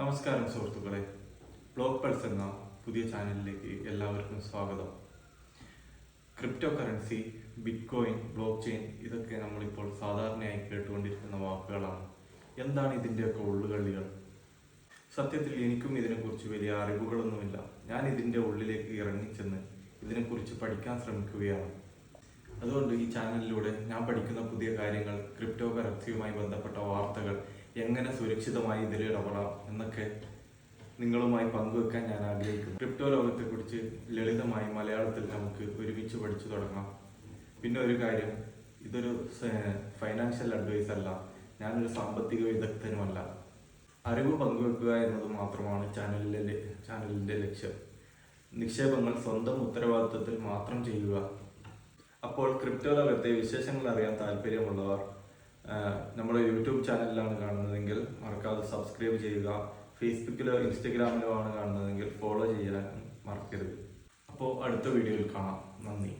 നമസ്കാരം സുഹൃത്തുക്കളെ, blog pulse എന്ന പുതിയ ചാനലിലേക്ക് എല്ലാവർക്കും സ്വാഗതം. Crypto currency, bitcoin, block chain ഇതൊക്കെ നമ്മളിപ്പോൾ സാധാരണയായി കേട്ടുകൊണ്ടിരിക്കുന്ന വാക്കുകളാണ്. എന്താണ് ഇതിൻ്റെയൊക്കെ ഉള്ളുകളികൾ? സത്യത്തിൽ എനിക്കും ഇതിനെക്കുറിച്ച് വലിയ അറിവുകളൊന്നുമില്ല. ഞാൻ ഇതിൻ്റെ ഉള്ളിലേക്ക് ഇറങ്ങിച്ചെന്ന് ഇതിനെക്കുറിച്ച് പഠിക്കാൻ ശ്രമിക്കുകയാണ്. അതുകൊണ്ട് ഈ ചാനലിലൂടെ ഞാൻ പഠിക്കുന്ന പുതിയ കാര്യങ്ങൾ, ക്രിപ്റ്റോ കറൻസിയുമായി ബന്ധപ്പെട്ട വാർത്തകൾ, എങ്ങനെ സുരക്ഷിതമായി ഇതിൽ ഇടപെടാം എന്നൊക്കെ നിങ്ങളുമായി പങ്കുവെക്കാൻ ഞാൻ ആഗ്രഹിക്കുന്നു. ക്രിപ്റ്റോ ലോകത്തെക്കുറിച്ച് ലളിതമായി മലയാളത്തിൽ നമുക്ക് ഒരുമിച്ച് പഠിച്ചു തുടങ്ങാം. പിന്നെ ഒരു കാര്യം, ഇതൊരു ഫൈനാൻഷ്യൽ അഡ്വൈസ് അല്ല, ഞാനൊരു സാമ്പത്തിക വിദഗ്ധനുമല്ല. അറിവ് പങ്കുവെക്കുക എന്നത് മാത്രമാണ് ചാനലിൻ്റെ ലക്ഷ്യം. നിക്ഷേപങ്ങൾ സ്വന്തം ഉത്തരവാദിത്വത്തിൽ മാത്രം ചെയ്യുക. അപ്പോൾ ക്രിപ്റ്റോ ലോകത്തെ വിശേഷങ്ങൾ അറിയാൻ താല്പര്യമുള്ളവർ നമ്മുടെ യൂട്യൂബ് ചാനലിലാണ് കാണുന്നതെങ്കിൽ മറക്കാതെ സബ്സ്ക്രൈബ് ചെയ്യുക. ഫേസ്ബുക്കിലോ ഇൻസ്റ്റഗ്രാമിലോ ആണ് കാണുന്നതെങ്കിൽ ഫോളോ ചെയ്യാൻ മറക്കരുത്. അപ്പോൾ അടുത്ത വീഡിയോയിൽ കാണാം. നന്ദി.